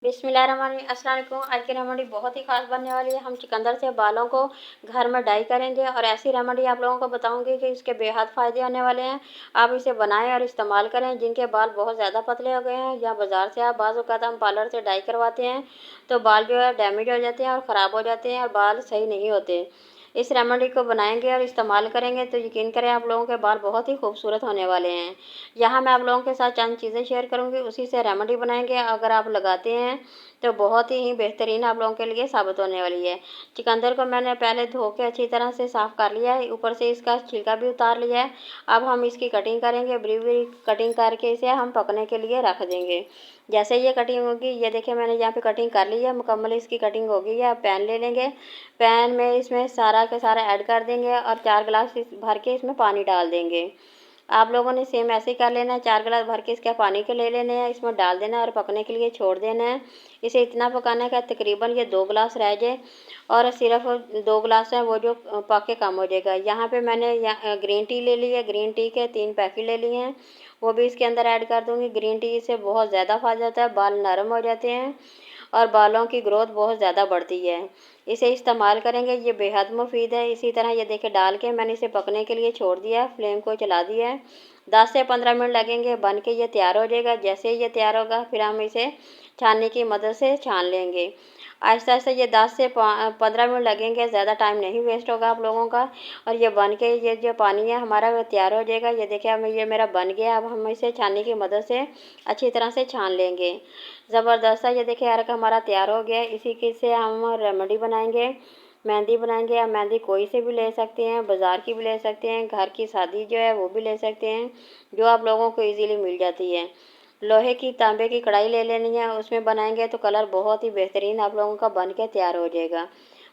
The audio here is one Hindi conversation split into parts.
बिस्मिल्लाहिर्रहमानिर्रहीम। अस्सलाम वालेकुम। आज की रेमेडी बहुत ही खास बनने वाली है। हम चुकंदर से बालों को घर में डाई करेंगे और ऐसी रेमेडी आप लोगों को बताऊंगी कि इसके बेहद फ़ायदे होने वाले हैं। आप इसे बनाएं और इस्तेमाल करें। जिनके बाल बहुत ज़्यादा पतले हो गए हैं या बाज़ार से आप बाज़ औक़ात हम पार्लर से डाई करवाते हैं तो बाल जो है डैमेज हो जाते हैं और ख़राब हो जाते हैं और बाल सही नहीं होते। इस रेमेडी को बनाएंगे और इस्तेमाल करेंगे तो यकीन करें आप लोगों के बाल बहुत ही खूबसूरत होने वाले हैं। यहाँ मैं आप लोगों के साथ चंद चीज़ें शेयर करूँगी, उसी से रेमेडी बनाएंगे। अगर आप लगाते हैं तो बहुत ही बेहतरीन आप लोगों के लिए साबित होने वाली है। चुकंदर को मैंने पहले धो के अच्छी तरह से साफ़ कर लिया है, ऊपर से इसका छिलका भी उतार लिया है। अब हम इसकी कटिंग करेंगे, बरीक बरीक कटिंग करके इसे हम पकने के लिए रख देंगे। जैसे ये कटिंग होगी, ये देखिए मैंने यहाँ पे कटिंग कर ली है, मुकम्मल इसकी कटिंग हो गई है। अब पैन ले लेंगे, पैन में इसमें सारा का सारा ऐड कर देंगे और 4 गिलास भर के इसमें पानी डाल देंगे। आप लोगों ने सेम ऐसे ही कर लेना है, 4 गिलास भर के इसके पानी के ले लेने हैं, इसमें डाल देना है और पकने के लिए छोड़ देना है। इसे इतना पकाना है कि तकरीबन ये 2 गिलास रह जाए और सिर्फ 2 गिलास है वो जो पक के कम हो जाएगा। यहाँ पे मैंने ग्रीन टी ले ली है, ग्रीन टी के 3 पैकेट ले लिए हैं, वो भी इसके अंदर ऐड कर दूँगी। ग्रीन टी से बहुत ज़्यादा फ़ायदा होता है, बाल नरम हो जाते हैं और बालों की ग्रोथ बहुत ज़्यादा बढ़ती है। इसे इस्तेमाल करेंगे, ये बेहद मुफीद है। इसी तरह ये देखिए डाल के मैंने इसे पकने के लिए छोड़ दिया है, फ्लेम को चला दिया है। 10 से 15 मिनट लगेंगे, बन के ये तैयार हो जाएगा। जैसे ही ये तैयार होगा फिर हम इसे छाननी की मदद से छान लेंगे। आहिस्ता आहिस्ता ये 10 से 15 मिनट लगेंगे, ज़्यादा टाइम नहीं वेस्ट होगा आप लोगों का। और ये बन के ये जो पानी है हमारा वो तैयार हो जाएगा। ये देखिए अब ये मेरा बन गया। अब हम इसे छाननी की मदद से अच्छी तरह से छान लेंगे। ज़बरदस्त है, ये देखिए अर्क हमारा तैयार हो गया। इसी के से हम रेमेडी बनाएंगे, मेहंदी बनाएंगे। आप मेहंदी कोई से भी ले सकते हैं, बाज़ार की भी ले सकते हैं, घर की शादी जो है वो भी ले सकते हैं, जो आप लोगों को इजीली मिल जाती है। लोहे की तांबे की कढ़ाई ले लेनी है, उसमें बनाएंगे तो कलर बहुत ही बेहतरीन आप लोगों का बन के तैयार हो जाएगा।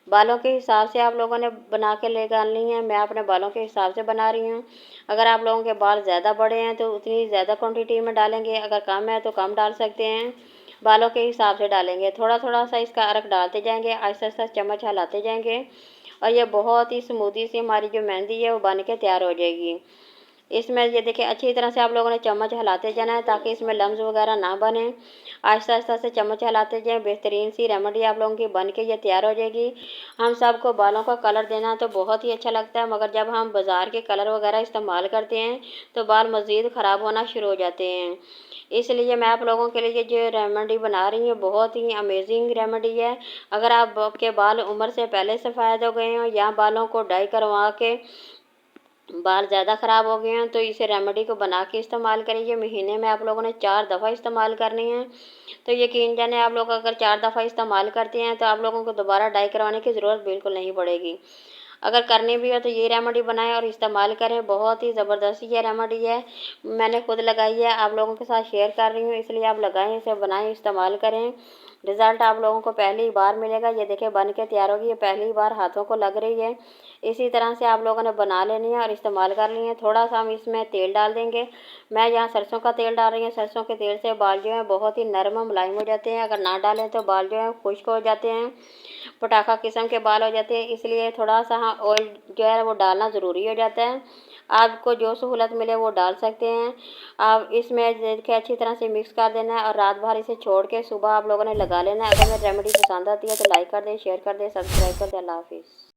बालों के हिसाब से आप लोगों ने बना के ले डालनी है, मैं अपने बालों के हिसाब से बना रही हूँ। अगर आप लोगों के बाल ज़्यादा बड़े हैं तो उतनी ज़्यादा क्वांटिटी में डालेंगे, अगर कम है तो कम डाल सकते हैं। बालों के हिसाब से डालेंगे, थोड़ा थोड़ा सा इसका अर्क डालते जाएंगे, आहिस्ता आहिस्ता चम्मच हिलाते जाएंगे और ये बहुत ही स्मूदी से हमारी जो मेहंदी है वो बन के तैयार हो जाएगी। इसमें ये देखिए अच्छी तरह से आप लोगों ने चम्मच हिलाते जाना है ताकि इसमें लम्स वगैरह ना बने। आहिस्ता आहिस्ता से चम्मच हिलाते जाएं। बेहतरीन सी रेमेडी आप लोगों की बन के ये तैयार हो जाएगी। हम सबको बालों का कलर देना तो बहुत ही अच्छा लगता है, मगर जब हम बाज़ार के कलर वगैरह इस्तेमाल करते हैं तो बाल मज़ीद ख़राब होना शुरू हो जाते हैं। इसलिए मैं आप लोगों के लिए जो रेमेडी बना रही हूँ बहुत ही अमेजिंग रेमेडी है। अगर आपके बाल उम्र से पहले सफ़ेद हो गए हों या बालों को डाई करवा के बाल ज़्यादा ख़राब हो गए हैं तो इसे रेमेडी को बना के इस्तेमाल करिए। महीने में आप लोगों ने 4 दफ़ा इस्तेमाल करनी है। तो यकीन जाने आप लोग अगर 4 दफ़ा इस्तेमाल करते हैं तो आप लोगों को दोबारा डाई करवाने की ज़रूरत बिल्कुल नहीं पड़ेगी। अगर करनी भी हो तो ये रेमेडी बनाएं और इस्तेमाल करें, बहुत ही ज़बरदस्त ये रेमेडी है। मैंने खुद लगाई है, आप लोगों के साथ शेयर कर रही हूँ, इसलिए आप लगाएं, इसे बनाएं, इस्तेमाल करें। रिज़ल्ट आप लोगों को पहली बार मिलेगा। ये देखिए बन के तैयार होगी, ये पहली बार हाथों को लग रही है। इसी तरह से आप लोगों ने बना लेनी है और इस्तेमाल कर लेनी है। थोड़ा सा हम इसमें तेल डाल देंगे, मैं यहाँ सरसों का तेल डाल रही हूँ। सरसों के तेल से बाल जो है बहुत ही नरम और मुलायम हो जाते हैं। अगर ना डालें तो बाल जो है खुश्क हो जाते हैं, पटाखा किस्म के बाल हो जाते हैं। इसलिए थोड़ा सा ऑयल जो है वो डालना ज़रूरी हो जाता है। आपको जो सहूलत मिले वो डाल सकते हैं। आप इसमें देखिए अच्छी तरह से मिक्स कर देना है और रात भर इसे छोड़ के सुबह आप लोगों ने लगा लेना है। अगर मेरी रेमेडी पसंद आती है तो लाइक कर दें, शेयर कर दें, सब्सक्राइब कर दें। अल्लाह हाफिज़।